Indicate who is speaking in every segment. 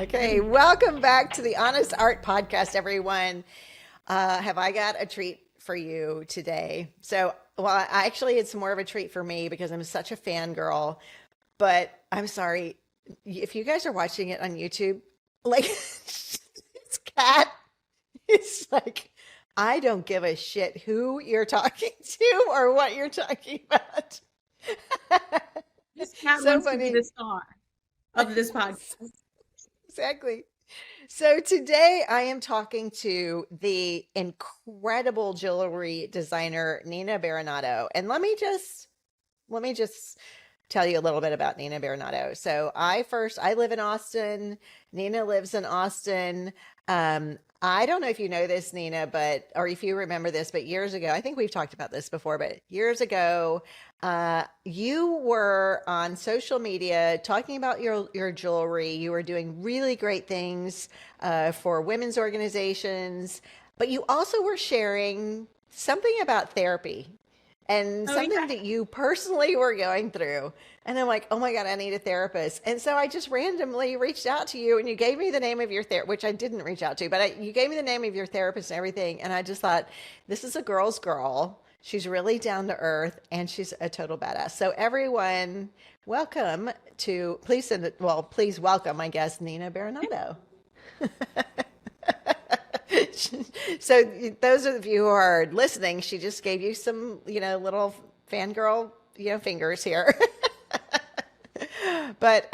Speaker 1: Okay, welcome back to the Honest Art Podcast, everyone. Have I got a treat for you today? Actually, it's more of a treat for me because I'm such a fangirl. But I'm sorry if you guys are watching it on YouTube. Like, this cat is like, I don't give a shit who you're talking to or what you're talking about.
Speaker 2: This cat
Speaker 1: So
Speaker 2: wants to be
Speaker 1: funny.
Speaker 2: the star of this podcast.
Speaker 1: Exactly. So today I am talking to the incredible jewelry designer Nina Berenato. And let me just tell you a little bit about Nina Berenato. So I live in Austin. Nina lives in Austin. I don't know if you know this, Nina, or if you remember this, but years ago, I think we've talked about this before, but years ago, you were on social media talking about your jewelry. You were doing really great things for women's organizations, but you also were sharing something about therapy and
Speaker 2: Oh
Speaker 1: something
Speaker 2: yeah.
Speaker 1: that you personally were going through. And I'm like, oh my God, I need a therapist. And so I just randomly reached out to you and you gave me the name of your therapist, which I didn't reach out to, but you gave me the name of your therapist and everything. And I just thought, this is a girl's girl. She's really down to earth and she's a total badass. So everyone, welcome to, please welcome my guest, Nina Berenato. So those of you who are listening, she just gave you some, little fangirl, fingers here. But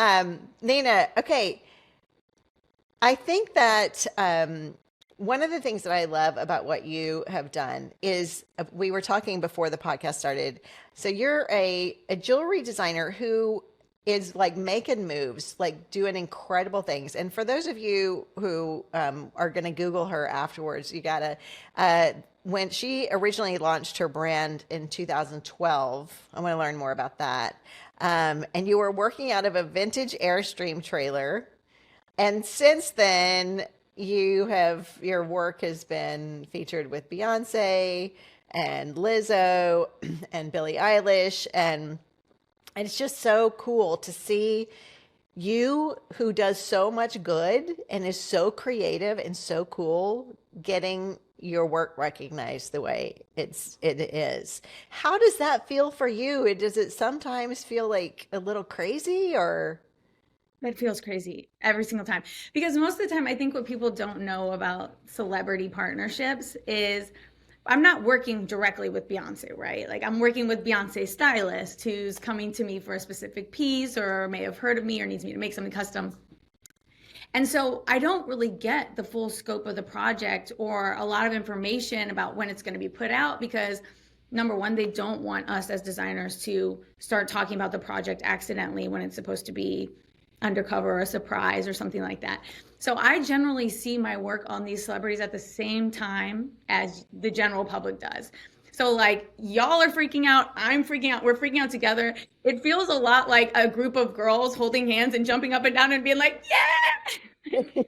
Speaker 1: Nina, okay, I think that one of the things that I love about what you have done is we were talking before the podcast started. So you're a jewelry designer who is like making moves, like doing incredible things. And for those of you who are going to Google her afterwards, you gotta, when she originally launched her brand in 2012, I want to learn more about that. And you were working out of a vintage Airstream trailer. And since then, your work has been featured with Beyonce and Lizzo and Billie Eilish, and it's just so cool to see you, who does so much good and is so creative and so cool, getting your work recognized the way it is. How does that feel for you? Does it sometimes feel like a little crazy or?
Speaker 2: That feels crazy every single time. Because most of the time, I think what people don't know about celebrity partnerships is I'm not working directly with Beyonce, right? Like I'm working with Beyonce's stylist who's coming to me for a specific piece or may have heard of me or needs me to make something custom. And so I don't really get the full scope of the project or a lot of information about when it's going to be put out because number one, they don't want us as designers to start talking about the project accidentally when it's supposed to be undercover or a surprise or something like that. So I generally see my work on these celebrities at the same time as the general public does. So like y'all are freaking out, I'm freaking out, we're freaking out together. It feels a lot like a group of girls holding hands and jumping up and down and being like, yeah!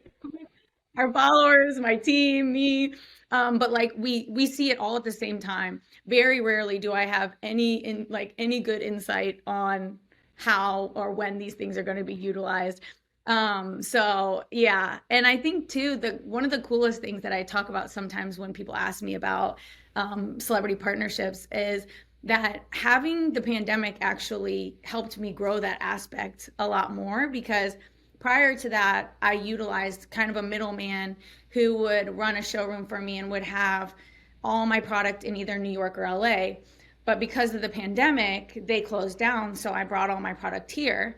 Speaker 2: Our followers, my team, me. But like we see it all at the same time. Very rarely do I have any good insight on how or when these things are going to be utilized. So yeah. And I think too, one of the coolest things that I talk about sometimes when people ask me about celebrity partnerships is that having the pandemic actually helped me grow that aspect a lot more because prior to that, I utilized kind of a middleman who would run a showroom for me and would have all my product in either New York or LA. But because of the pandemic, they closed down. So I brought all my product here.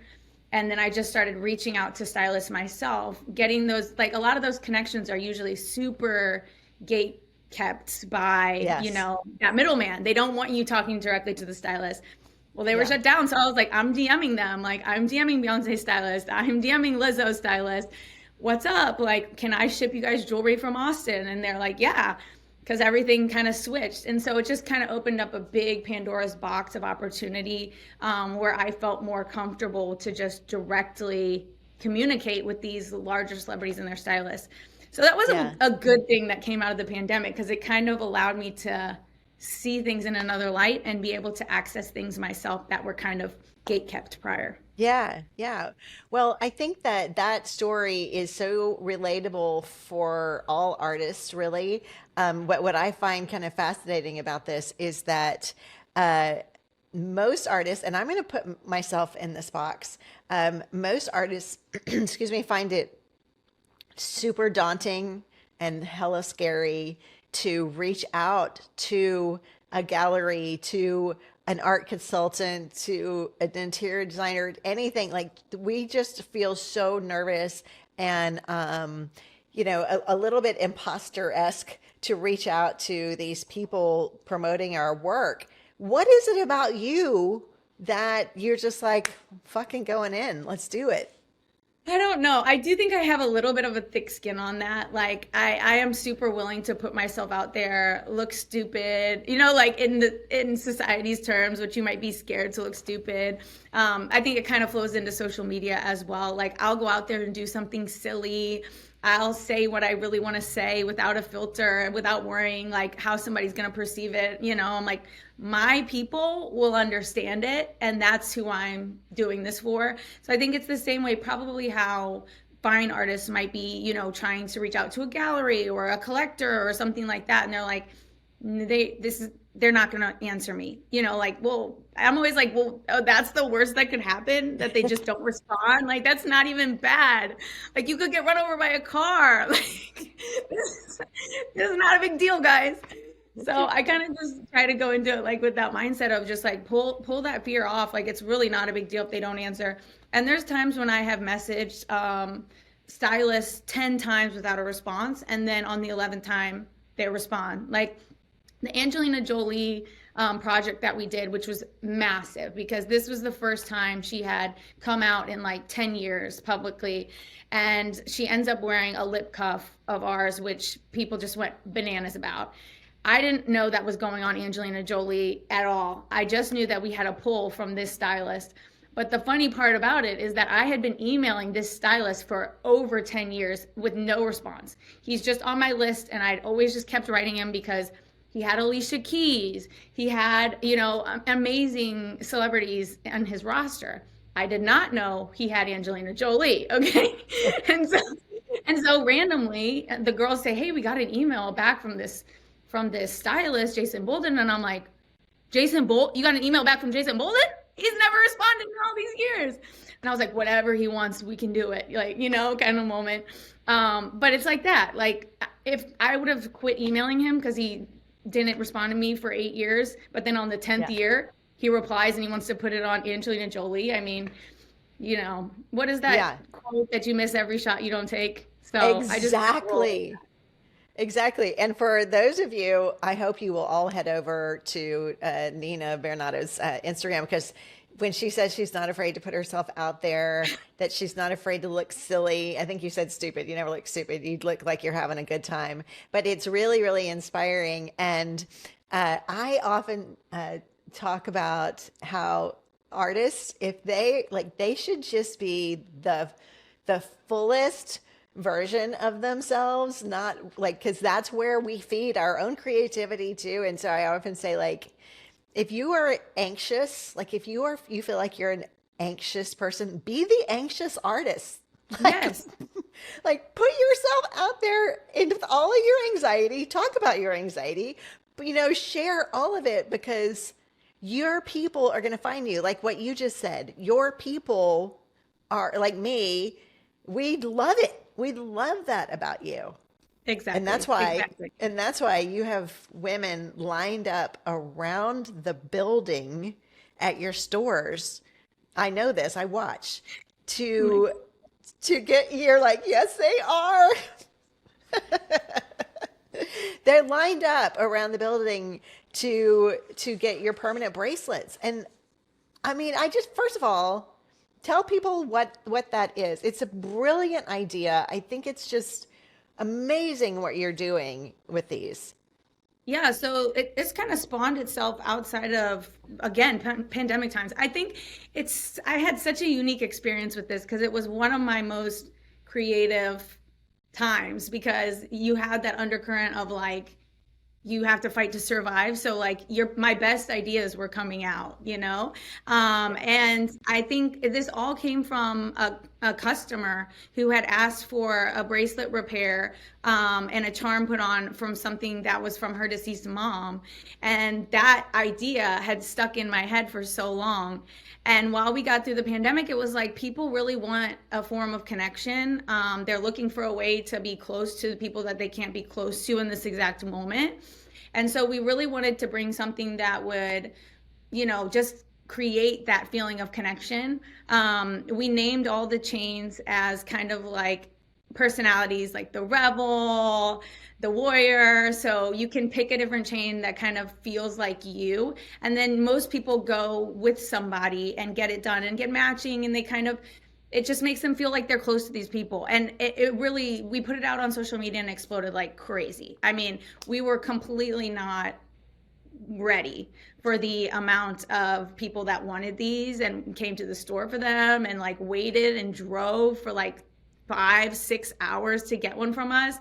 Speaker 2: And then I just started reaching out to stylists myself, getting those, like a lot of those connections are usually super gate kept by,
Speaker 1: Yes.
Speaker 2: that middleman. They don't want you talking directly to the stylist. Well, they were
Speaker 1: Yeah.
Speaker 2: shut down. So I was like, I'm DMing them. Like, I'm DMing Beyonce stylist. I'm DMing Lizzo stylist. What's up? Like, can I ship you guys jewelry from Austin? And they're like, yeah, because everything kind of switched. And so it just kind of opened up a big Pandora's box of opportunity where I felt more comfortable to just directly communicate with these larger celebrities and their stylists. So that was
Speaker 1: Yeah.
Speaker 2: a good thing that came out of the pandemic because it kind of allowed me to see things in another light and be able to access things myself that were kind of gate kept prior.
Speaker 1: Yeah, yeah. Well, I think that that story is so relatable for all artists, really. What I find kind of fascinating about this is that uh, most artists, and I'm going to put myself in this box, most artists, excuse me, find it super daunting and hella scary to reach out to a gallery, to an art consultant, to an interior designer, anything. Like we just feel so nervous and, a little bit imposter esque to reach out to these people promoting our work. What is it about you that you're just like fucking going in? Let's do it.
Speaker 2: I don't know. I do think I have a little bit of a thick skin on that. Like I am super willing to put myself out there, look stupid, like in society's terms, which you might be scared to look stupid. I think it kind of flows into social media as well. Like I'll go out there and do something silly. I'll say what I really want to say without a filter, without worrying like how somebody's going to perceive it. I'm like, my people will understand it, and that's who I'm doing this for. So I think it's the same way, probably how fine artists might be, trying to reach out to a gallery or a collector or something like that, and they're like, they're not going to answer me, like, well, I'm always like, well, oh, that's the worst that could happen, that they just don't respond. Like, that's not even bad. Like, you could get run over by a car. Like, this is not a big deal, guys. So I kind of just try to go into it like with that mindset of just like pull that fear off. Like, it's really not a big deal if they don't answer. And there's times when I have messaged stylists 10 times without a response, and then on the 11th time they respond. Like the Angelina Jolie project that we did, which was massive because this was the first time she had come out in like 10 years publicly. And she ends up wearing a lip cuff of ours, which people just went bananas about. I didn't know that was going on Angelina Jolie at all. I just knew that we had a pull from this stylist. But the funny part about it is that I had been emailing this stylist for over 10 years with no response. He's just on my list, and I'd always just kept writing him because he had Alicia Keys. He had, amazing celebrities on his roster. I did not know he had Angelina Jolie, okay? and so randomly, the girls say, hey, we got an email back from this stylist, Jason Bolden. And I'm like, Jason Bolden? You got an email back from Jason Bolden? He's never responded in all these years. And I was like, whatever he wants, we can do it. Like, kind of moment. But it's like that. Like, if I would have quit emailing him because he didn't respond to me for 8 years, but then on the 10th year, he replies and he wants to put it on Angelina Jolie. I mean, what is that quote that you miss every shot you don't take? So
Speaker 1: Exactly. Exactly. And for those of you, I hope you will all head over to Nina Berenato's Instagram, because when she says she's not afraid to put herself out there, that she's not afraid to look silly. I think you said stupid. You never look stupid. You look like you're having a good time. But it's really, really inspiring. And I often talk about how artists, if they should just be the fullest version of themselves, not like, because that's where we feed our own creativity too. And so I often say, like, if you are anxious, like you feel like you're an anxious person, be the anxious artist. Like,
Speaker 2: Yes.
Speaker 1: like put yourself out there with all of your anxiety, talk about your anxiety, but share all of it, because your people are going to find you. Like what you just said, your people are like me. We'd love it. We love that about you.
Speaker 2: Exactly.
Speaker 1: And that's why
Speaker 2: Exactly.
Speaker 1: and that's why you have women lined up around the building at your stores. I know this. I watch to get, you're like, yes, they are. They're lined up around the building to get your permanent bracelets. And I mean, I just, first of all, tell people what that is. It's a brilliant idea. I think it's just amazing what you're doing with these.
Speaker 2: Yeah, so it's kind of spawned itself outside of, again, pandemic times. I think I had such a unique experience with this because it was one of my most creative times, because you had that undercurrent of like you have to fight to survive. So like my best ideas were coming out, and I think this all came from a customer who had asked for a bracelet repair, and a charm put on from something that was from her deceased mom. And that idea had stuck in my head for so long. And while we got through the pandemic, it was like people really want a form of connection. They're looking for a way to be close to the people that they can't be close to in this exact moment. And so we really wanted to bring something that would, just create that feeling of connection. We named all the chains as kind of like personalities, like the rebel, the warrior. So you can pick a different chain that kind of feels like you. And then most people go with somebody and get it done and get matching, and they kind of, it just makes them feel like they're close to these people. And it really, we put it out on social media and exploded like crazy. I mean, we were completely not ready for the amount of people that wanted these and came to the store for them and like waited and drove for like 5-6 hours to get one from us.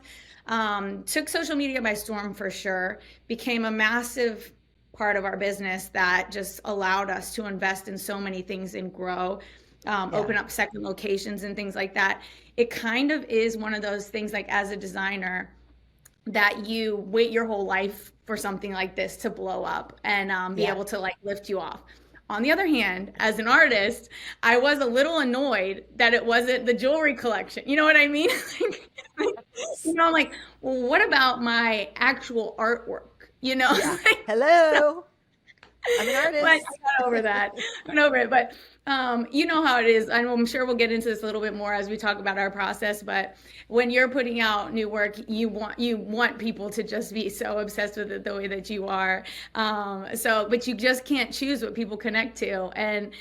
Speaker 2: Took social media by storm for sure, became a massive part of our business that just allowed us to invest in so many things and grow, open up second locations and things like that. It kind of is one of those things, like as a designer, that you wait your whole life for something like this to blow up and be able to like lift you off. On the other hand, as an artist, I was a little annoyed that it wasn't the jewelry collection. You know what I mean? I'm like, well, what about my actual artwork?
Speaker 1: Yeah. Hello. I'm an artist.
Speaker 2: But I got over that. I'm over it. But you know how it is. I'm sure we'll get into this a little bit more as we talk about our process. But when you're putting out new work, you want people to just be so obsessed with it the way that you are. But you just can't choose what people connect to, and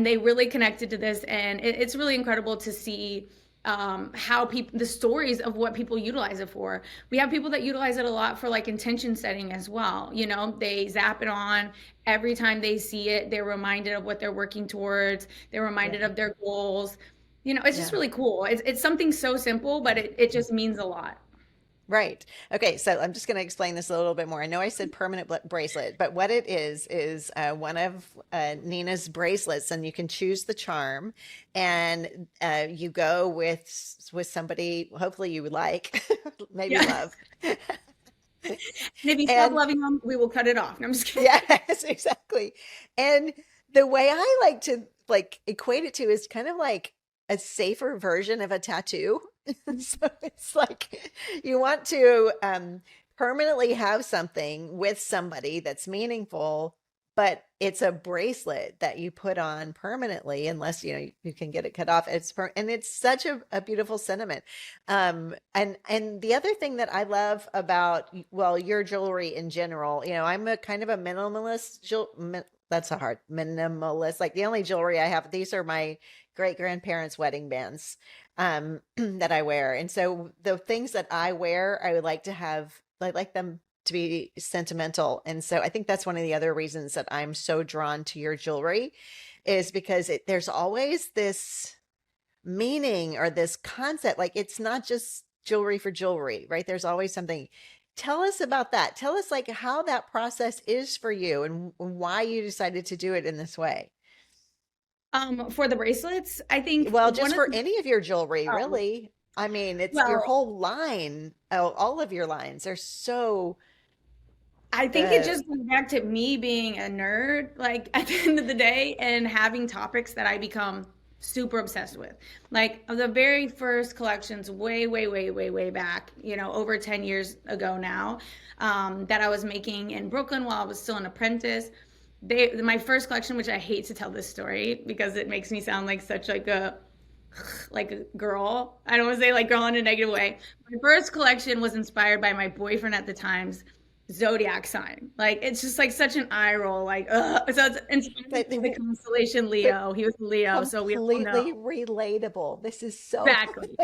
Speaker 2: they really connected to this, and it's really incredible to see how people, the stories of what people utilize it for. We have people that utilize it a lot for like intention setting as well. They zap it on every time they see it. They're reminded of what they're working towards. They're reminded of their goals. It's just really cool. It's something so simple, but it just means a lot.
Speaker 1: Right. Okay. So I'm just going to explain this a little bit more. I know I said permanent bracelet, but what it is one of Nina's bracelets, and you can choose the charm, and you go with somebody, hopefully you would like, maybe love.
Speaker 2: And if you stop loving them, we will cut it off. No, I'm just kidding.
Speaker 1: Yes, exactly. And the way I like to equate it to is kind of like a safer version of a tattoo. So it's like you want to permanently have something with somebody that's meaningful, but it's a bracelet that you put on permanently, unless you can get it cut off. And it's such a beautiful sentiment. And the other thing that I love about, well, your jewelry in general, I'm a kind of a minimalist. That's a hard minimalist. Like the only jewelry I have, these are my great grandparents' wedding bands that I wear. And so the things that I wear, I would like to have, I like them to be sentimental. And so I think that's one of the other reasons that I'm so drawn to your jewelry, is because there's always this meaning or this concept. Like it's not just jewelry for jewelry, right? There's always something. Tell us about that. Tell us like how that process is for you and why you decided to do it in this way.
Speaker 2: For the bracelets, I think,
Speaker 1: well, just for any of your jewelry, really. I mean, it's your whole line. All of your lines are so
Speaker 2: I think it just goes back to me being a nerd, like at the end of the day, and having topics that I become super obsessed with. Like the very first collections way, way, way, way, way back, over 10 years ago now, that I was making in Brooklyn while I was still an apprentice. My first collection, which I hate to tell this story because it makes me sound like such like a girl. I don't want to say like girl in a negative way. My first collection was inspired by my boyfriend at the time's zodiac sign. Like it's just like such an eye roll. Like, ugh. So it's the constellation Leo. He was Leo, so we all know.
Speaker 1: Completely relatable. This is so
Speaker 2: exactly.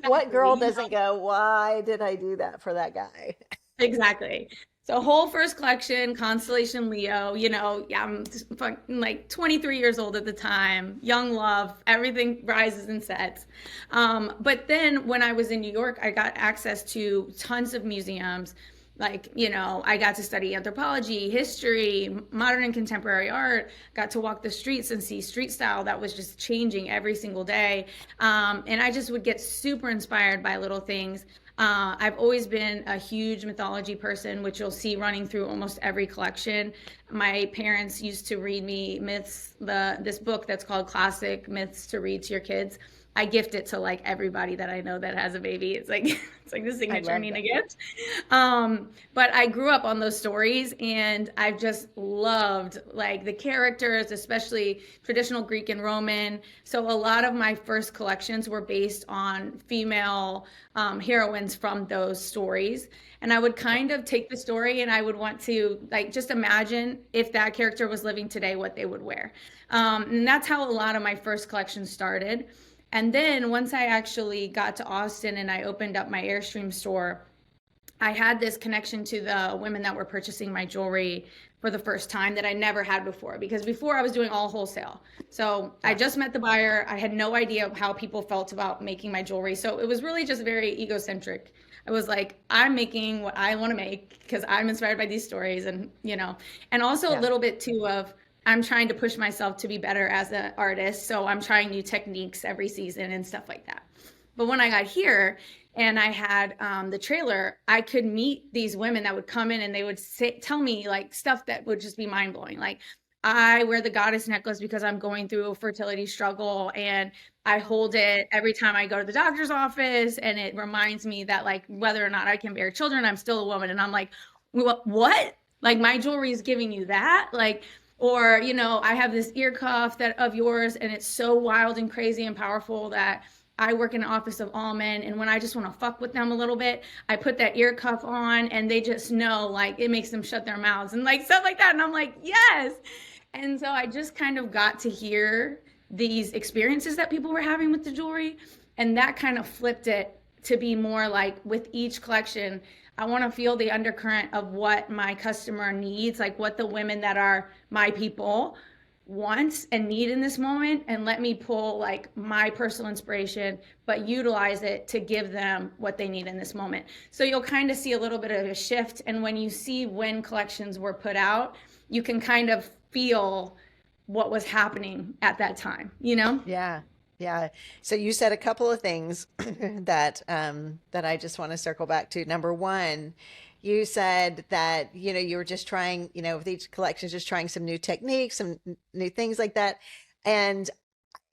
Speaker 1: What girl doesn't go, why did I do that for that guy?
Speaker 2: Exactly. So whole first collection, constellation Leo, I'm like 23 years old at the time, young love, everything rises and sets. But then when I was in New York, I got access to tons of museums Like, I got to study anthropology, history, modern and contemporary art, got to walk the streets and see street style that was just changing every single day. And I just would get super inspired by little things. I've always been a huge mythology person, which you'll see running through almost every collection. My parents used to read me myths, this book that's called Classic Myths to Read to Your Kids. I gift it to like everybody that I know that has a baby. It's like it's like the
Speaker 1: I
Speaker 2: signature
Speaker 1: love
Speaker 2: Nina
Speaker 1: that.
Speaker 2: gift. But I grew up on those stories, and I've just loved like the characters, especially traditional Greek and Roman. So a lot of my first collections were based on female heroines from those stories. And I would kind of take the story and I would want to like just imagine if that character was living today, what they would wear. And that's how a lot of my first collections started. And then once I actually got to Austin and I opened up my Airstream store, I had this connection to the women that were purchasing my jewelry for the first time that I never had before, because before I was doing all wholesale. So I
Speaker 1: Yeah.
Speaker 2: just met the buyer. I had no idea how people felt about making my jewelry. So it was really just very egocentric. I was like, I'm making what I want to make because I'm inspired by these stories, and also a
Speaker 1: Yeah.
Speaker 2: little bit too of I'm trying to push myself to be better as an artist. So I'm trying new techniques every season and stuff like that. But when I got here and I had the trailer, I could meet these women that would come in and they would tell me like stuff that would just be mind blowing. Like, I wear the goddess necklace because I'm going through a fertility struggle, and I hold it every time I go to the doctor's office, and it reminds me that like whether or not I can bear children, I'm still a woman. And I'm like, what? Like, my jewelry is giving you that? Like, or I have this ear cuff that of yours, and it's so wild and crazy and powerful that I work in an office of all men, and when I just want to fuck with them a little bit, I put that ear cuff on, and they just know, like, it makes them shut their mouths and like stuff like that. And I'm like, yes. And so I just kind of got to hear these experiences that people were having with the jewelry, and that kind of flipped it to be more like with each collection, I want to feel the undercurrent of what my customer needs, like what the women that are my people want and need in this moment, and let me pull like my personal inspiration but utilize it to give them what they need in this moment. So you'll kind of see a little bit of a shift, and when you see when collections were put out, you can kind of feel what was happening at that time.
Speaker 1: Yeah. Yeah. So you said a couple of things that that I just want to circle back to. Number one, you said that, you were just trying, with each collection, just trying some new techniques, some new things like that. And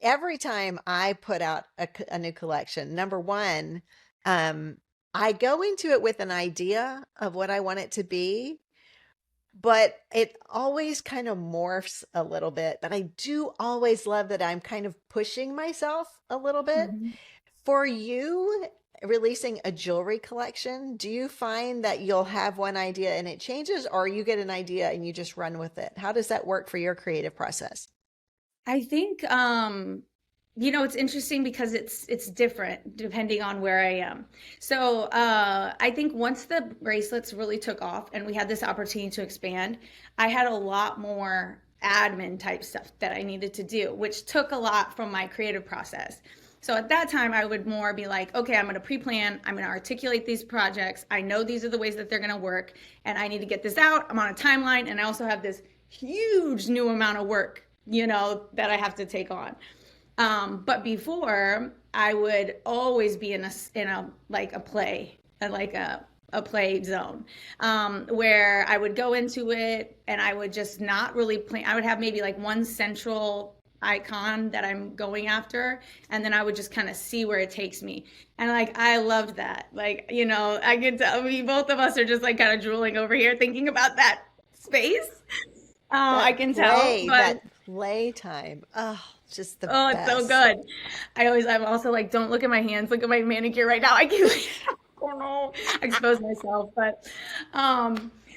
Speaker 1: every time I put out a new collection, number one, um, I go into it with an idea of what I want it to be, but it always kind of morphs a little bit. But I do always love that I'm kind of pushing myself a little bit.
Speaker 2: Mm-hmm.
Speaker 1: For you, releasing a jewelry collection, do you find that you'll have one idea and it changes, or you get an idea and you just run with it? How does that work for your creative process?
Speaker 2: I think it's interesting because it's different depending on where I am. So I think once the bracelets really took off and we had this opportunity to expand, I had a lot more admin type stuff that I needed to do, which took a lot from my creative process. So at that time, I would more be like, okay, I'm going to pre-plan. I'm going to articulate these projects. I know these are the ways that they're going to work, and I need to get this out. I'm on a timeline, and I also have this huge new amount of work, that I have to take on. But before, I would always be in a like a play, like a play zone, where I would go into it and I would just not really plan. I would have maybe like one central icon that I'm going after, and then I would just kind of see where it takes me. And like I loved that. Like, I could tell both of us are just like kind of drooling over here thinking about that space. I can tell, but
Speaker 1: That play time. Oh, just the
Speaker 2: oh, it's so
Speaker 1: best.
Speaker 2: good. I'm also like, don't look at my hands, look at my manicure right now. I can't, oh no, expose myself.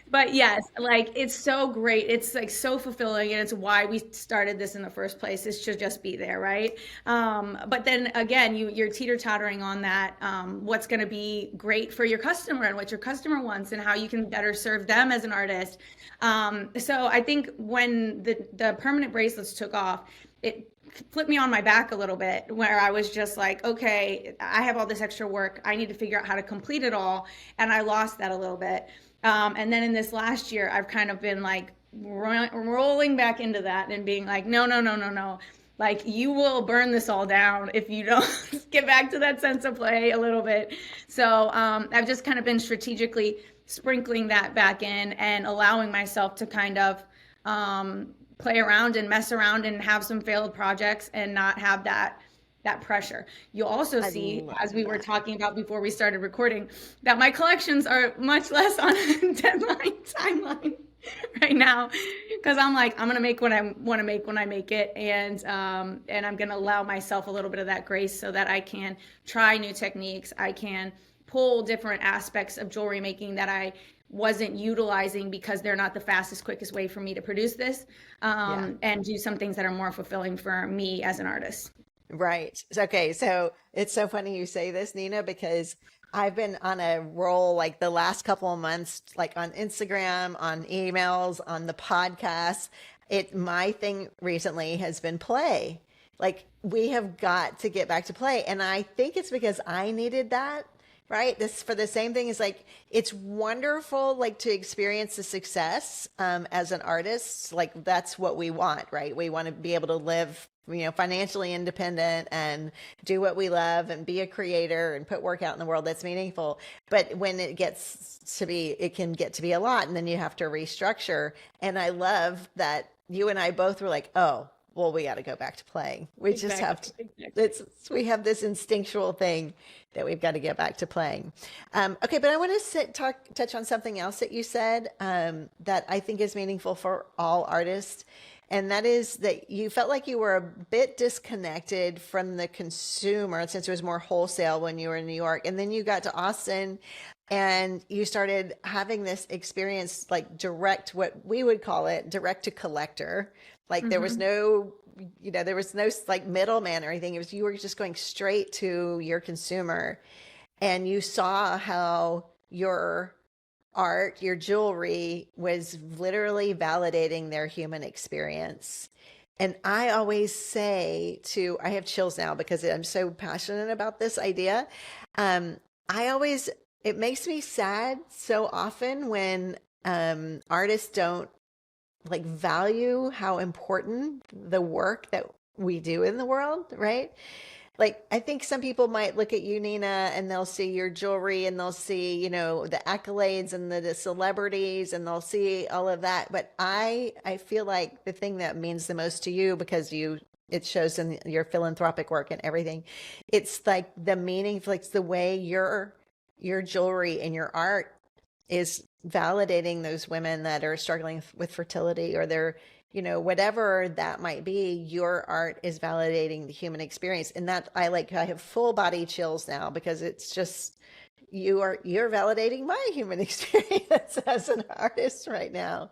Speaker 2: But yes, like it's so great. It's like so fulfilling, and it's why we started this in the first place, is to just be there, right? But then again, you're teeter-tottering on that, what's going to be great for your customer and what your customer wants and how you can better serve them as an artist. So I think when the permanent bracelets took off, it flipped me on my back a little bit, where I was just like, okay, I have all this extra work. I need to figure out how to complete it all. And I lost that a little bit. And then in this last year, I've kind of been like rolling back into that and being like, no, no, no, no, no. Like, you will burn this all down if you don't get back to that sense of play a little bit. So I've just kind of been strategically sprinkling that back in and allowing myself to kind of play around and mess around and have some failed projects and not have that pressure. You'll also
Speaker 1: I
Speaker 2: see,
Speaker 1: love
Speaker 2: as we were
Speaker 1: that.
Speaker 2: talking about before we started recording, that my collections are much less on a deadline timeline right now, because I'm like, I'm gonna make what I want to make when I make it, and I'm gonna allow myself a little bit of that grace so that I can try new techniques. I can pull different aspects of jewelry making that I wasn't utilizing because they're not the fastest, quickest way for me to produce this,
Speaker 1: Yeah.
Speaker 2: and do some things that are more fulfilling for me as an artist.
Speaker 1: Right. Okay. So it's so funny you say this, Nina, because I've been on a roll like the last couple of months, like on Instagram, on emails, on the podcast. My thing recently has been play. Like we have got to get back to play. And I think it's because I needed that, right? This for the same thing is like it's wonderful like to experience the success as an artist. Like that's what we want, right? We want to be able to live, financially independent and do what we love and be a creator and put work out in the world that's meaningful. But when it can get to be a lot, and then you have to restructure. And I love that you and I both were like, oh, well, we got to go back to playing. We just have to,
Speaker 2: Exactly. Exactly.
Speaker 1: we have this instinctual thing that we've got to get back to playing. Okay, but I want to touch on something else that you said that I think is meaningful for all artists. And that is that you felt like you were a bit disconnected from the consumer since it was more wholesale when you were in New York. And then you got to Austin and you started having this experience like what we would call it, direct to collector. Like there was
Speaker 2: Mm-hmm.
Speaker 1: no, there was no like middleman or anything. It was, you were just going straight to your consumer and you saw how your art, your jewelry was literally validating their human experience. And I always say I have chills now because I'm so passionate about this idea. Um, it makes me sad so often when artists don't like value how important the work that we do in the world, right? Like I think some people might look at you, Nina, and they'll see your jewelry and they'll see, the accolades and the celebrities and they'll see all of that. But I feel like the thing that means the most to you because it shows in your philanthropic work and everything. It's like the meaning, like the way your jewelry and your art is validating those women that are struggling with fertility or they're whatever that might be. Your art is validating the human experience, and that I have full body chills now because it's just you're validating my human experience as an artist right now.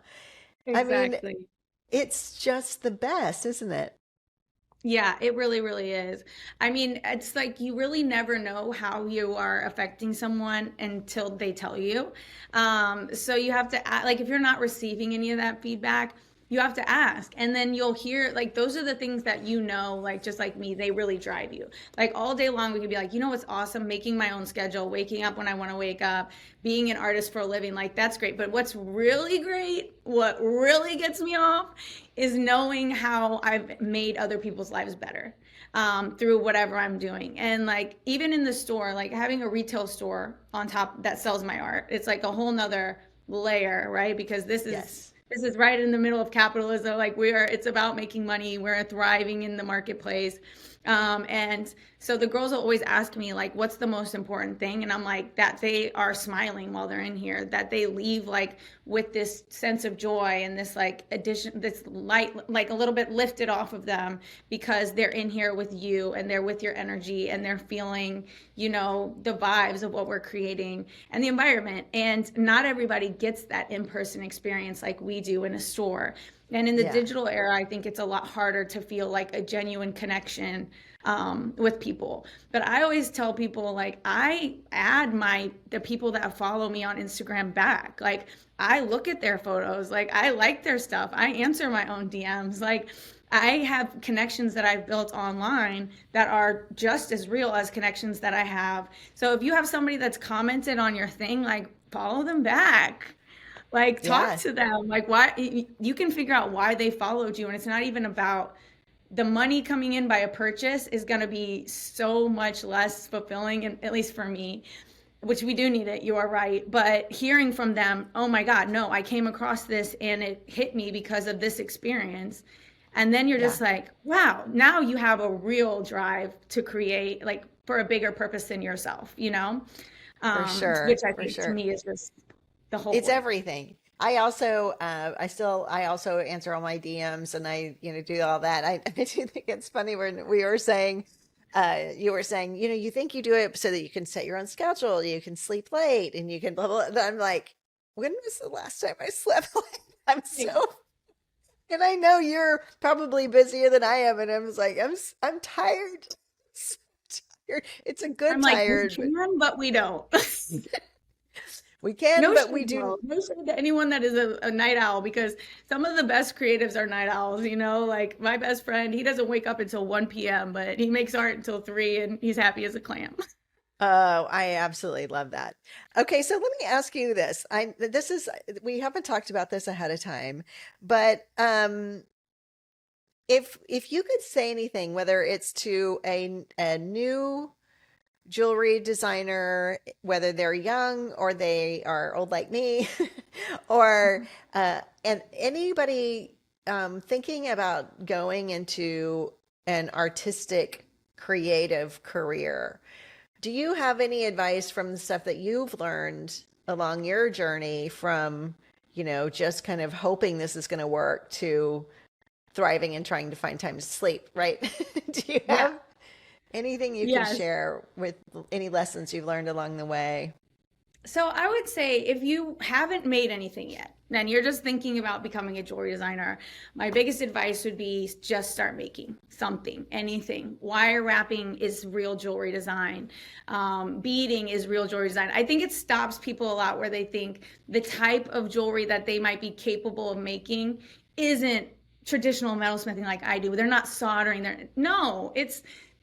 Speaker 1: I mean,
Speaker 2: Exactly.
Speaker 1: it's just the best, isn't it?
Speaker 2: Yeah, it really, really is. I mean, it's like you really never know how you are affecting someone until they tell you. So you have to, like, if you're not receiving any of that feedback, you have to ask. And then you'll hear, like, those are the things that like, just like me, they really drive you. Like, all day long, we could be like, what's awesome? Making my own schedule, waking up when I want to wake up, being an artist for a living, like, that's great. But what's really great, what really gets me off, is knowing how I've made other people's lives better through whatever I'm doing. And like even in the store, like having a retail store on top that sells my art, it's like a whole nother layer, right? Because
Speaker 1: Yes.
Speaker 2: this is right in the middle of capitalism. Like it's about making money. We're thriving in the marketplace. And so the girls will always ask me like, what's the most important thing? And I'm like, that they are smiling while they're in here, that they leave like with this sense of joy and this like addition, this light, like a little bit lifted off of them because they're in here with you and they're with your energy and they're feeling, the vibes of what we're creating and the environment. And not everybody gets that in-person experience like we do in a store. And in the
Speaker 1: Yeah.
Speaker 2: digital era, I think it's a lot harder to feel like a genuine connection with people. But I always tell people like I add the people that follow me on Instagram back. Like I look at their photos, like I like their stuff. I answer my own DMs. Like I have connections that I've built online that are just as real as connections that I have. So if you have somebody that's commented on your thing, like follow them back. Like, talk
Speaker 1: Yeah,
Speaker 2: to them. Like, why you can figure out why they followed you. And it's not even about the money coming in by a purchase is going to be so much less fulfilling, and at least for me, which we do need it, you are right. But hearing from them, oh my God, no, I came across this and it hit me because of this experience. And then you're
Speaker 1: yeah,
Speaker 2: just like, wow, now you have a real drive to create, like, for a bigger purpose than yourself,
Speaker 1: for
Speaker 2: which
Speaker 1: sure,
Speaker 2: I
Speaker 1: for
Speaker 2: think to
Speaker 1: sure.
Speaker 2: me is just the whole
Speaker 1: It's
Speaker 2: point.
Speaker 1: everything. I also, I also answer all my DMs and I, do all that. I, I do think it's funny when we were saying, you were saying, you think you do it so that you can set your own schedule, you can sleep late and you can blah, blah, blah. I'm like, when was the last time I slept late? I'm so, and I know you're probably busier than I am. And I was like, I'm tired. So tired. It's a
Speaker 2: I'm
Speaker 1: good
Speaker 2: like, we
Speaker 1: tired, but
Speaker 2: can, but we don't.
Speaker 1: we can,
Speaker 2: No
Speaker 1: but
Speaker 2: shade
Speaker 1: we do.
Speaker 2: though. No shade to anyone that is a night owl, because some of the best creatives are night owls, Like my best friend, he doesn't wake up until 1 p.m., but he makes art until 3 and he's happy as a clam.
Speaker 1: Oh, I absolutely love that. Okay, so let me ask you this. We haven't talked about this ahead of time, but if you could say anything, whether it's to a new jewelry designer, whether they're young or they are old like me, or and anybody thinking about going into an artistic, creative career, do you have any advice from the stuff that you've learned along your journey from, just kind of hoping this is going to work to thriving and trying to find time to sleep, right? Do you
Speaker 2: Yeah.
Speaker 1: have anything you can
Speaker 2: Yes.
Speaker 1: share with any lessons you've learned along the way?
Speaker 2: So I would say if you haven't made anything yet, and you're just thinking about becoming a jewelry designer, my biggest advice would be just start making something, anything. Wire wrapping is real jewelry design. Beading is real jewelry design. I think it stops people a lot where they think the type of jewelry that they might be capable of making isn't traditional metalsmithing like I do. They're not soldering. No,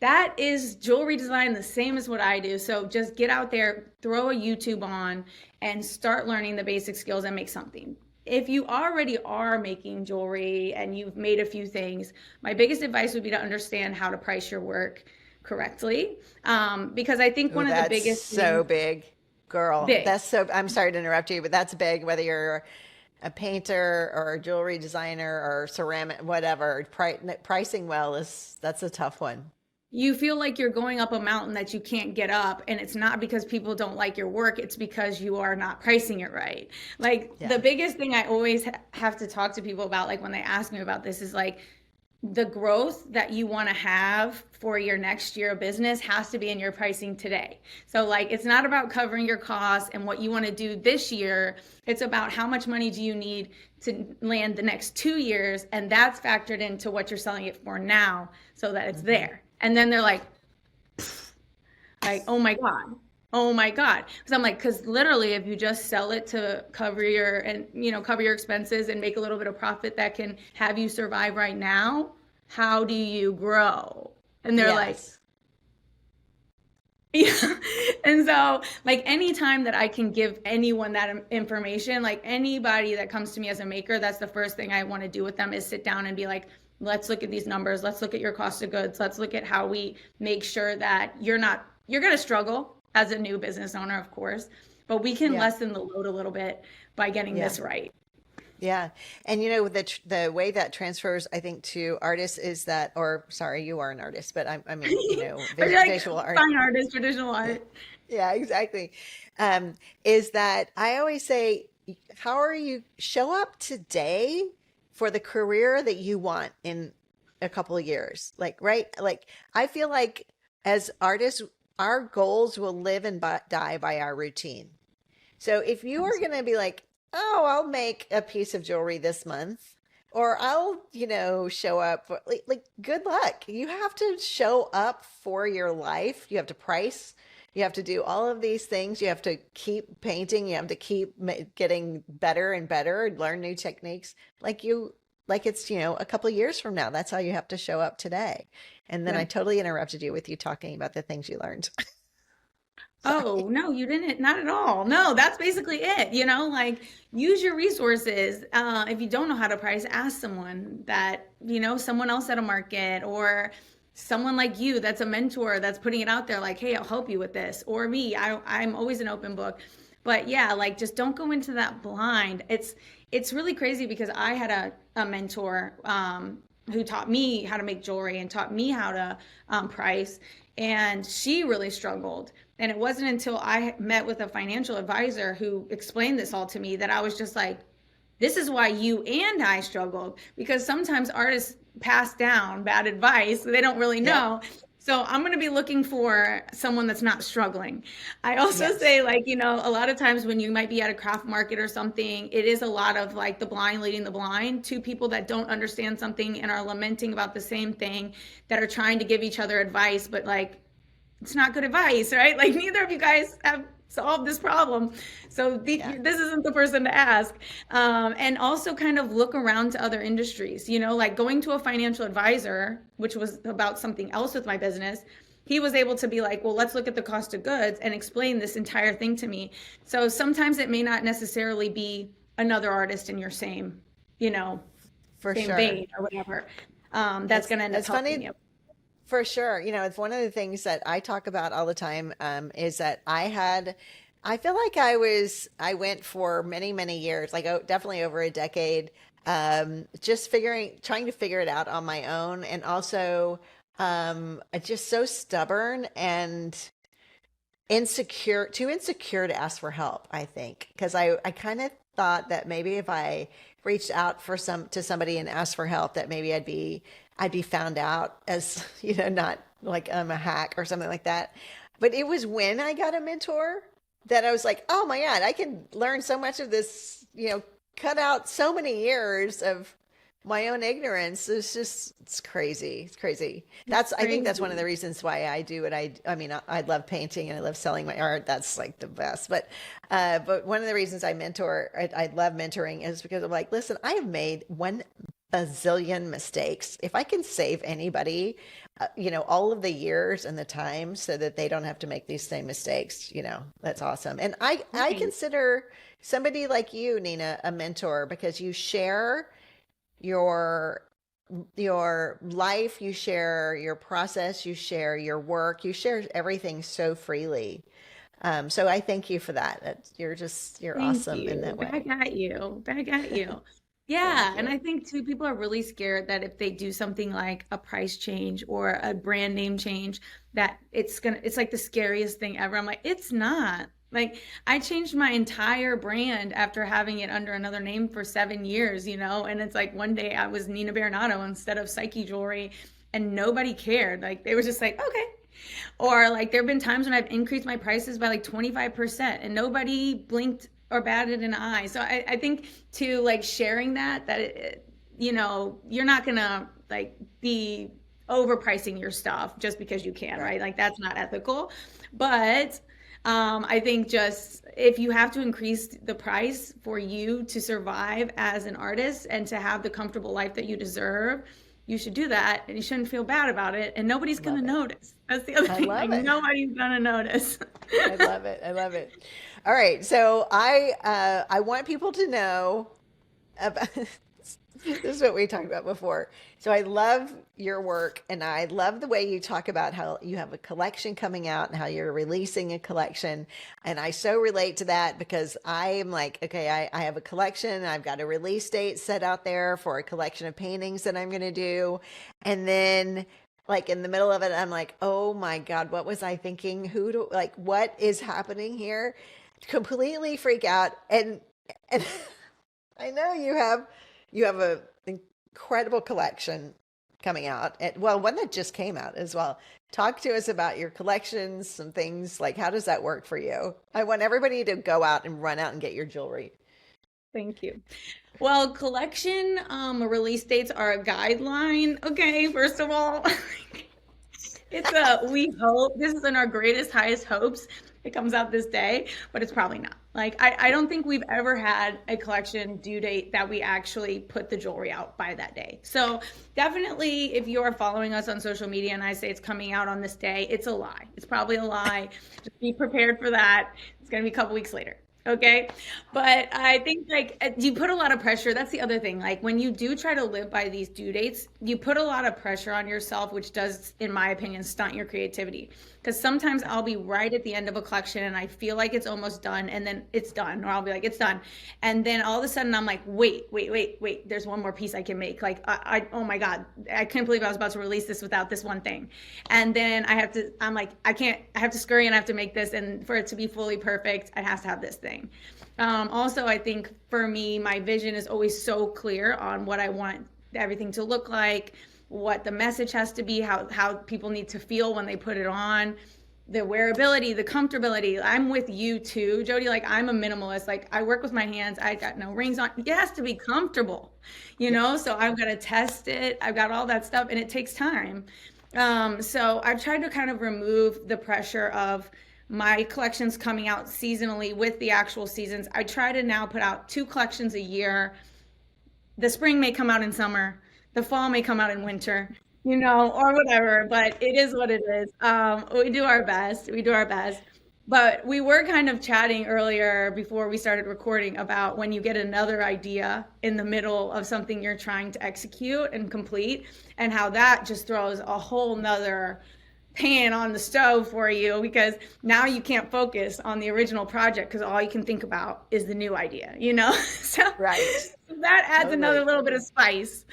Speaker 2: that is jewelry design, the same as what I do. So just get out there, throw a YouTube on, and start learning the basic skills and make something. If you already are making jewelry and you've made a few things, my biggest advice would be to understand how to price your work correctly. Because I think
Speaker 1: Oh,
Speaker 2: one of the
Speaker 1: that's
Speaker 2: biggest
Speaker 1: so
Speaker 2: things,
Speaker 1: big, girl.
Speaker 2: big,
Speaker 1: I'm sorry to interrupt you, but that's big, whether you're a painter or a jewelry designer or ceramic, whatever. Pricing well that's a tough one.
Speaker 2: you feel like you're going up a mountain that you can't get up, and it's not because people don't like your work, it's because you are not pricing it right. Like the
Speaker 1: Yeah.
Speaker 2: biggest thing I always have to talk to people about, like when they ask me about this, is like the growth that you want to have for your next year of business has to be in your pricing today. So like it's not about covering your costs and what you want to do this year, it's about how much money do you need to land the next 2 years, and that's factored into what you're selling it for now so that it's
Speaker 1: Hmm.
Speaker 2: there. And then they're like, oh my God. Oh my God. Because I'm like, because literally, if you just sell it to cover cover your expenses and make a little bit of profit that can have you survive right now, how do you grow? And they're like,
Speaker 1: Yes.
Speaker 2: yeah. And so, like, anytime that I can give anyone that information, like anybody that comes to me as a maker, that's the first thing I want to do with them is sit down and be like, let's look at these numbers. Let's look at your cost of goods. Let's look at how we make sure that you're going to struggle as a new business owner, of course, but we can
Speaker 1: Yeah.
Speaker 2: lessen the load a little bit by getting
Speaker 1: Yeah.
Speaker 2: this right.
Speaker 1: Yeah. And the way that transfers, I think, to artists is that, or sorry, you are an artist, but I mean,
Speaker 2: Or you're like,
Speaker 1: visual art.
Speaker 2: fine artist, traditional art.
Speaker 1: Yeah, exactly. Is that I always say, how are you show up today for the career that you want in a couple of years? Like, right? Like, I feel like as artists, our goals will live and die by our routine. So if you are going to be like, oh, I'll make a piece of jewelry this month, or I'll, show up for, good luck. You have to show up for your life. You have to price. You have to do all of these things. You have to keep painting. You have to keep getting better and better and learn new techniques. Like it's, a couple of years from now. That's how you have to show up today. And then I
Speaker 2: Yeah.
Speaker 1: totally interrupted you with you talking about the things you learned.
Speaker 2: Oh,
Speaker 1: Sorry.
Speaker 2: no, you didn't. Not at all. No, that's basically it. Like use your resources. If you don't know how to price, ask someone someone else at a market or someone like you that's a mentor that's putting it out there like, hey, I'll help you with this. Or me, I'm always an open book. But yeah, like just don't go into that blind. It's really crazy because I had a mentor who taught me how to make jewelry and taught me how to price. And she really struggled. And it wasn't until I met with a financial advisor who explained this all to me that I was just like, this is why you and I struggled, because sometimes artists pass down bad advice. They don't really
Speaker 1: Yep.
Speaker 2: know. So I'm going to be looking for someone that's not struggling. I also
Speaker 1: Yes.
Speaker 2: say, like, a lot of times when you might be at a craft market or something, it is a lot of like the blind leading the blind, two people that don't understand something and are lamenting about the same thing, that are trying to give each other advice, but like it's not good advice, right? Like neither of you guys have solved this problem. So
Speaker 1: Yeah.
Speaker 2: this isn't the person to ask. And also kind of look around to other industries, like going to a financial advisor, which was about something else with my business. He was able to be like, well, let's look at the cost of goods and explain this entire thing to me. So sometimes it may not necessarily be another artist in your you know,
Speaker 1: For
Speaker 2: same
Speaker 1: sure.
Speaker 2: vein or whatever. That's going to end up
Speaker 1: It's
Speaker 2: helping
Speaker 1: funny.
Speaker 2: you.
Speaker 1: For sure. It's one of the things that I talk about all the time, is that I feel like I went for many, many years, like definitely over a decade, just trying to figure it out on my own. And also, just so stubborn and too insecure to ask for help, I think. Because I kind of thought that maybe if I reached out to somebody and asked for help, that maybe I'd be found out as, not like I'm a hack or something like that. But it was when I got a mentor that I was like, oh my God, I can learn so much of this, cut out so many years of my own ignorance. It's crazy. It's crazy.
Speaker 2: It's
Speaker 1: I think that's one of
Speaker 2: crazy.
Speaker 1: the reasons why I do what I mean, I love painting and I love selling my art. That's like the best. But one of the reasons I love mentoring is because I'm like, listen, I have made one bazillion mistakes. If I can save anybody, all of the years and the time so that they don't have to make these same mistakes, that's awesome. And I
Speaker 2: Right.
Speaker 1: consider somebody like you, Nina, a mentor because you share your life, you share your process, you share your work, you share everything so freely. So I thank you for that. You're
Speaker 2: Thank
Speaker 1: awesome in
Speaker 2: you.
Speaker 1: that way.
Speaker 2: Back at you. Back at you. Yeah.
Speaker 1: Thank
Speaker 2: And
Speaker 1: you.
Speaker 2: I think too, people are really scared that if they do something like a price change or a brand name change, that it's like the scariest thing ever. I'm like, it's not. Like, I changed my entire brand after having it under another name for 7 years, and it's like one day I was Nina Berenato instead of Psyche Jewelry, and nobody cared. Like, they were just like, okay. Or like there have been times when I've increased my prices by like 25% and nobody blinked or batted an eye. So I think to like sharing that you're not gonna like be overpricing your stuff just because you can,
Speaker 1: Right.
Speaker 2: right? Like that's not ethical. But I think just if you have to increase the price for you to survive as an artist and to have the comfortable life that you deserve, you should do that and you shouldn't feel bad about it. And nobody's going to
Speaker 1: Love it.
Speaker 2: notice. That's the other
Speaker 1: I
Speaker 2: thing. Like,
Speaker 1: love it.
Speaker 2: nobody's going to notice.
Speaker 1: I love it. I love it. All right. So I want people to know about this is what we talked about before. So I love your work and I love the way you talk about how you have a collection coming out and how you're releasing a collection. And I so relate to that because I am like, okay, I have a collection. I've got a release date set out there for a collection of paintings that I'm going to do. And then like in the middle of it, I'm like, oh my God, what was I thinking? What is happening here? Completely freak out. And I know you have a incredible collection coming out. Well, one that just came out as well. Talk to us about your collections, some things like how does that work for you? I want everybody to go out and run out and get your jewelry.
Speaker 2: Thank you. Well, collection release dates are a guideline. Okay, first of all, it's we hope this is in our greatest, highest hopes. It comes out this day, but it's probably not. Like, I don't think we've ever had a collection due date that we actually put the jewelry out by that day. So definitely, if you are following us on social media and I say it's coming out on this day, it's a lie. It's probably a lie. Just be prepared for that. It's going to be a couple weeks later. Okay. But I think like you put a lot of pressure. That's the other thing. Like when you do try to live by these due dates, you put a lot of pressure on yourself, which does, in my opinion, stunt your creativity. Because sometimes I'll be right at the end of a collection and I feel like it's almost done and then it's done, or I'll be like, it's done. And then all of a sudden I'm like, wait, there's one more piece I can make. Like, oh my God, I couldn't believe I was about to release this without this one thing. And then I'm like, I have to scurry and I have to make this. And for it to be fully perfect, I have to have this thing. Also, I think for me, my vision is always so clear on what I want everything to look like, what the message has to be, how people need to feel when they put it on, the wearability, the comfortability. I'm with you too, Jody. Like I'm a minimalist. Like I work with my hands. I got no rings on. It has to be comfortable, you know? So I've got to test it. I've got all that stuff and it takes time. So I've tried to kind of remove the pressure of my collections coming out seasonally with the actual seasons. I try to now put out 2 collections a year. The spring may come out in summer, the fall may come out in winter, you know, or whatever, but it is what it is. We do our best. We do our best. But we were kind of chatting earlier before we started recording about when you get another idea in the middle of something you're trying to execute and complete, and how that just throws a whole nother pan on the stove for you, because now you can't focus on the original project because all you can think about is the new idea, you know? So
Speaker 1: Right.
Speaker 2: that adds
Speaker 1: Totally.
Speaker 2: another little bit of spice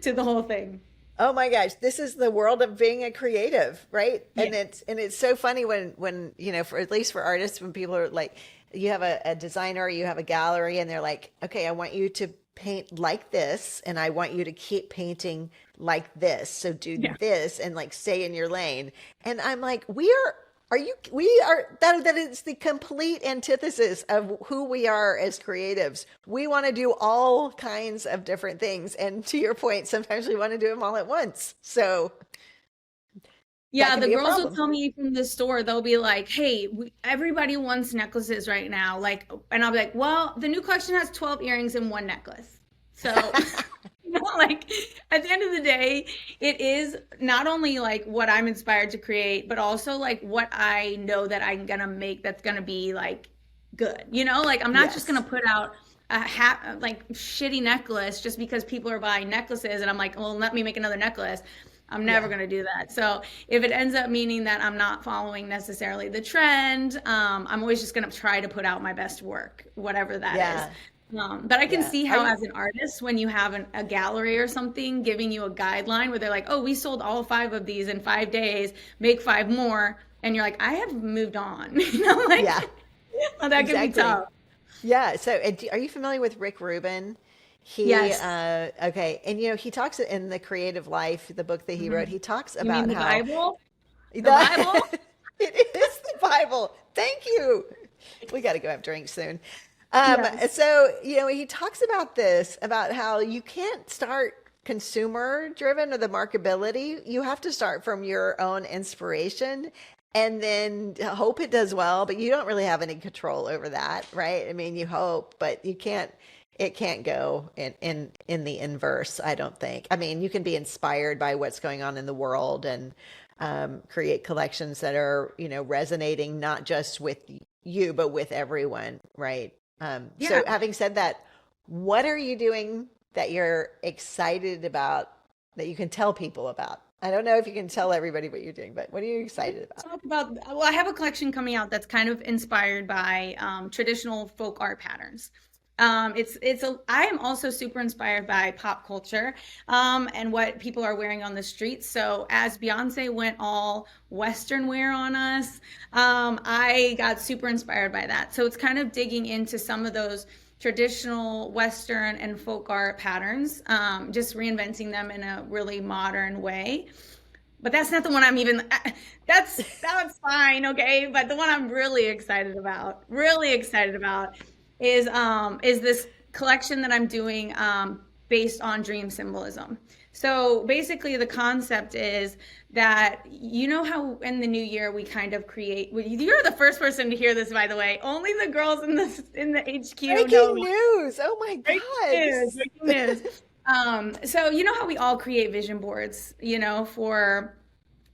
Speaker 2: to the whole thing.
Speaker 1: Oh my gosh, this is the world of being a creative, right?
Speaker 2: Yeah.
Speaker 1: And it's so funny when you know, for at least for artists, when people are like, you have a designer, you have a gallery, and they're like, okay, I want you to paint like this, and I want you to keep painting like this. So do
Speaker 2: Yeah.
Speaker 1: this and like stay in your lane. And I'm like, we are that is the complete antithesis of who we are as creatives. We want to do all kinds of different things. And to your point, sometimes we want to do them all at once. So that
Speaker 2: Yeah,
Speaker 1: can
Speaker 2: the
Speaker 1: be a
Speaker 2: girls will
Speaker 1: problem.
Speaker 2: tell me from the store, they'll be like, hey, everybody wants necklaces right now. Like, and I'll be like, well, the new collection has 12 earrings and 1 necklace. So, you know, like at the end of the day, it is not only like what I'm inspired to create, but also like what I know that I'm gonna make that's gonna be like good. You know, like I'm not just gonna
Speaker 1: Yes.
Speaker 2: put out a hat like shitty necklace just because people are buying necklaces and I'm like, well, let me make another necklace. I'm never
Speaker 1: Yeah.
Speaker 2: going to do that. So if it ends up meaning that I'm not following necessarily the trend, I'm always just going to try to put out my best work, whatever that is.
Speaker 1: Yeah.
Speaker 2: But I can
Speaker 1: Yeah.
Speaker 2: see
Speaker 1: Are
Speaker 2: how,
Speaker 1: you
Speaker 2: as an artist, when you have a gallery or something giving you a guideline where they're like, oh, we sold all 5 of these in 5 days, make 5 more. And you're like, I have moved on. You know,
Speaker 1: yeah,
Speaker 2: like, well, that can be
Speaker 1: exactly.
Speaker 2: tough.
Speaker 1: Yeah. So, are you familiar with Rick Rubin?
Speaker 2: Yes.
Speaker 1: Okay. And, you know, he talks in The Creative Life, the book that he wrote,
Speaker 2: Mhm.
Speaker 1: he talks
Speaker 2: You mean
Speaker 1: about
Speaker 2: the
Speaker 1: how
Speaker 2: Bible? The Bible?
Speaker 1: the, it is the Bible. Thank you. We got to go have drinks soon.
Speaker 2: Yes.
Speaker 1: So, you know, he talks about this, about how you can't start consumer driven or the marketability. You have to start from your own inspiration and then hope it does well, but you don't really have any control over that, right? I mean, you hope, but you can't, it can't go in the inverse, I don't think. I mean, you can be inspired by what's going on in the world and create collections that are, you know, resonating not just with you, but with everyone, right? So
Speaker 2: Yeah.
Speaker 1: having said that, what are you doing that you're excited about that you can tell people about? I don't know if you can tell everybody what you're doing, but what are you excited about?
Speaker 2: Talk about, well, I have a collection coming out that's kind of inspired by traditional folk art patterns. I am also super inspired by pop culture and what people are wearing on the streets. So as Beyonce went all Western wear on us, I got super inspired by that. So it's kind of digging into some of those traditional Western and folk art patterns, just reinventing them in a really modern way. But that's not the one I'm even, that's fine, okay? But the one I'm really excited about is this collection that I'm doing based on dream symbolism. So basically, the concept is that you know how in the new year we kind of create. You're the first person to hear this, by the way. Only the girls in the HQ know.
Speaker 1: Breaking news. Oh my
Speaker 2: Breaking
Speaker 1: God.
Speaker 2: news, breaking news. So you know how we all create vision boards, for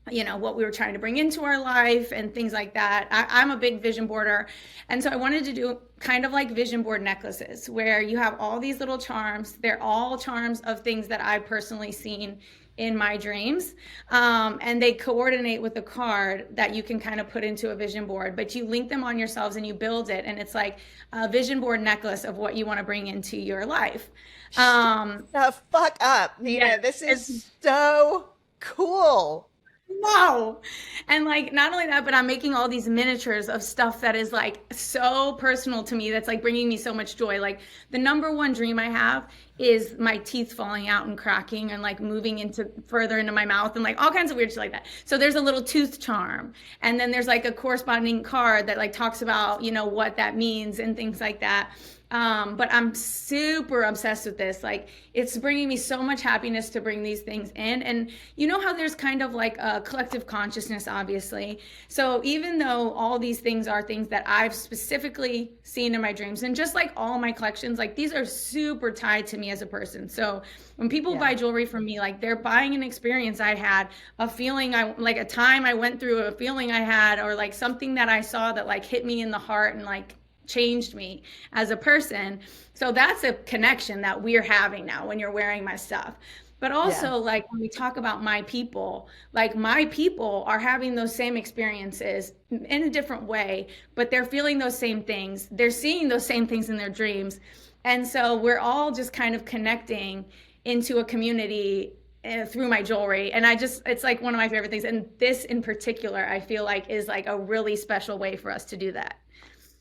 Speaker 2: what we were trying to bring into our life and things like that. I'm a big vision boarder, and so I wanted to do kind of like vision board necklaces where you have all these little charms. They're all charms of things that I've personally seen in my dreams, and they coordinate with a card that you can kind of put into a vision board, but you link them on yourselves and you build it, and it's like a vision board necklace of what you want to bring into your life.
Speaker 1: The fuck up,
Speaker 2: Yeah,
Speaker 1: Nina. This
Speaker 2: it's
Speaker 1: is so cool.
Speaker 2: wow. And like not only that, but I'm making all these miniatures of stuff that is like so personal to me, that's like bringing me so much joy. Like the number one dream I have is my teeth falling out and cracking and like moving into further into my mouth and like all kinds of weird shit like that. So there's a little tooth charm, and then there's like a corresponding card that like talks about, what that means and things like that. But I'm super obsessed with this. Like, it's bringing me so much happiness to bring these things in. And you know how there's kind of like a collective consciousness, obviously. So even though all these things are things that I've specifically seen in my dreams, and just like all my collections, like these are super tied to me as a person. So when people
Speaker 1: Yeah.
Speaker 2: buy jewelry from me, like they're buying an experience I had, a feeling like a time I went through, a feeling I had, or like something that I saw that like hit me in the heart and like changed me as a person. So that's a connection that we're having now when you're wearing my stuff. But
Speaker 1: Yeah.
Speaker 2: also, like when we talk about my people, like my people are having those same experiences in a different way, but they're feeling those same things. They're seeing those same things in their dreams. And so we're all just kind of connecting into a community through my jewelry. And it's like one of my favorite things. And this in particular, I feel like is like a really special way for us to do that.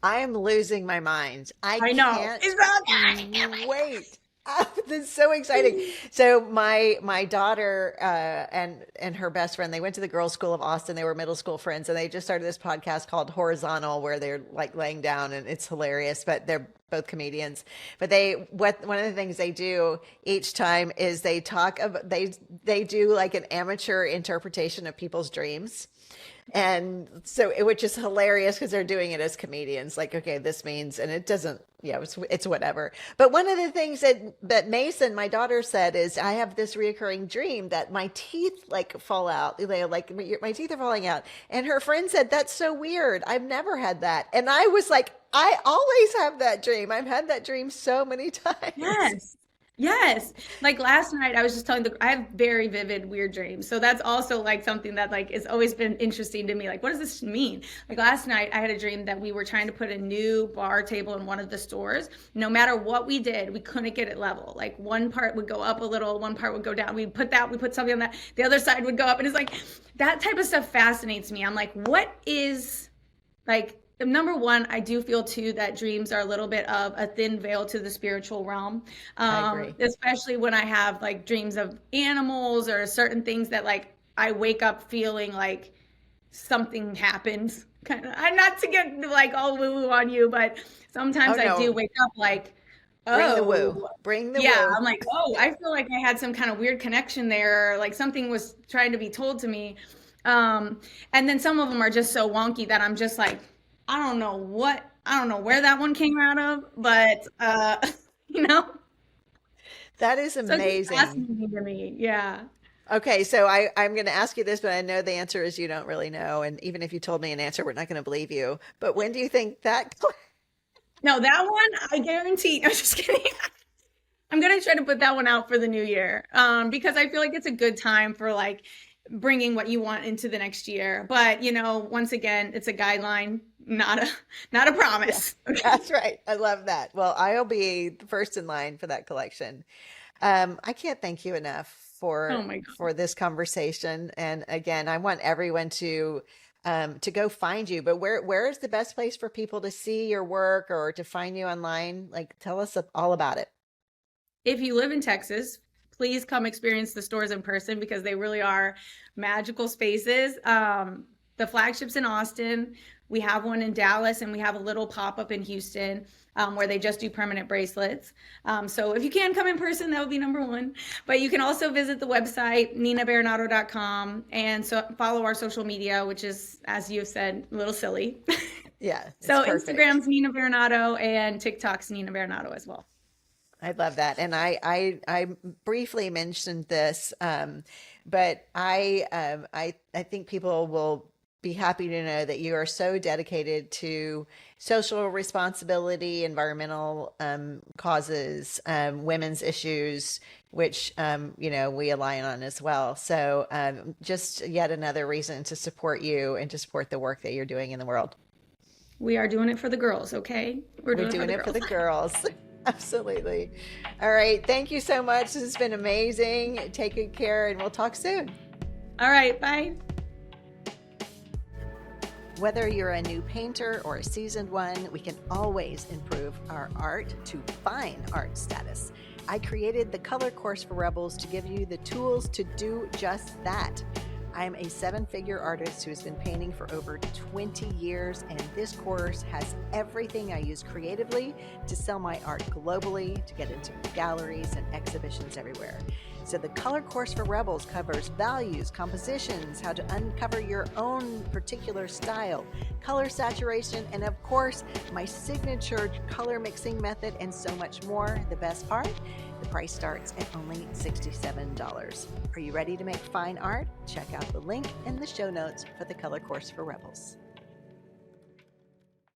Speaker 1: I am losing my mind. I
Speaker 2: I know.
Speaker 1: can't
Speaker 2: It's so good. I
Speaker 1: wait. This is so exciting. So my daughter and her best friend, they went to the girls' school of Austin. They were middle school friends, and they just started this podcast called Horizontal, where they're like laying down, and it's hilarious. But they're both comedians. But one of the things they do each time is they talk about they do like an amateur interpretation of people's dreams. And so, which is hilarious because they're doing it as comedians. Like, okay, this means, and it doesn't, it's whatever. But one of the things that Mason, my daughter, said is, I have this reoccurring dream that my teeth like fall out. They like my teeth are falling out. And her friend said, that's so weird. I've never had that. And I was like, I always have that dream. I've had that dream so many times.
Speaker 2: Yes. Yes. Like last night, I was just I have very vivid, weird dreams. So that's also like something that like has always been interesting to me. Like, what does this mean? Like last night, I had a dream that we were trying to put a new bar table in one of the stores. No matter what we did, we couldn't get it level. Like one part would go up a little, one part would go down. We put something on that. The other side would go up. And it's like, that type of stuff fascinates me. I'm like, what is like, number one, I do feel too that dreams are a little bit of a thin veil to the spiritual realm,
Speaker 1: I agree.
Speaker 2: especially when I have like dreams of animals or certain things that like I wake up feeling like something happens. Kind of, I'm not to get like all woo woo on you, but
Speaker 1: Oh
Speaker 2: sometimes I do
Speaker 1: no,
Speaker 2: wake up like,
Speaker 1: bring the woo.
Speaker 2: oh,
Speaker 1: Bring the
Speaker 2: yeah,
Speaker 1: woo.
Speaker 2: I'm like, oh, I feel like I had some kind of weird connection there, or like something was trying to be told to me. And then some of them are just so wonky that I'm just like, I don't know where that one came out of, but you know,
Speaker 1: That is
Speaker 2: so it's just
Speaker 1: amazing.
Speaker 2: fascinating to me. Yeah.
Speaker 1: Okay, so I'm going to ask you this, but I know the answer is you don't really know. And even if you told me an answer, we're not going to believe you. But when do you think that?
Speaker 2: No, that one I guarantee. I'm just kidding. I'm gonna try to put that one out for the new year, because I feel like it's a good time for like bringing what you want into the next year. But once again, it's a guideline, not a
Speaker 1: Yeah,
Speaker 2: promise.
Speaker 1: that's right. I love that. Well, I'll be the first in line for that collection. I can't thank you enough
Speaker 2: Oh my God.
Speaker 1: for this conversation. And again, I want everyone to go find you. But where is the best place for people to see your work or to find you online? Like, tell us all about it.
Speaker 2: If you live in Texas, please come experience the stores in person because they really are magical spaces. the flagship's in Austin. We have one in Dallas, and we have a little pop-up in Houston where they just do permanent bracelets. So if you can come in person, that would be number one. But you can also visit the website, ninaberenato.com, and so follow our social media, which is, as you said, a little silly.
Speaker 1: Yeah.
Speaker 2: So
Speaker 1: perfect.
Speaker 2: Instagram's Nina Berenato and TikTok's Nina Berenato as well.
Speaker 1: I love that. And I briefly mentioned this, but I think people will be happy to know that you are so dedicated to social responsibility, environmental causes, women's issues, which we align on as well. So just yet another reason to support you and to support the work that you're doing in the world.
Speaker 2: We are doing it for the girls, okay?
Speaker 1: We're doing it for the girls. Absolutely. All right. Thank you so much. This has been amazing. Take good care, and we'll talk soon.
Speaker 2: All right. Bye.
Speaker 1: Whether you're a new painter or a seasoned one, we can always improve our art to fine art status. I created the color course for Rebels to give you the tools to do just that. I'm a 7-figure artist who has been painting for over 20 years, and this course has everything I use creatively to sell my art globally, to get into galleries and exhibitions everywhere. So the color course for Rebels covers values, compositions, how to uncover your own particular style, color saturation, and of course, my signature color mixing method, and so much more. The best part? The price starts at only $67. Are you ready to make fine art? Check out the link in the show notes for the color course for Rebels.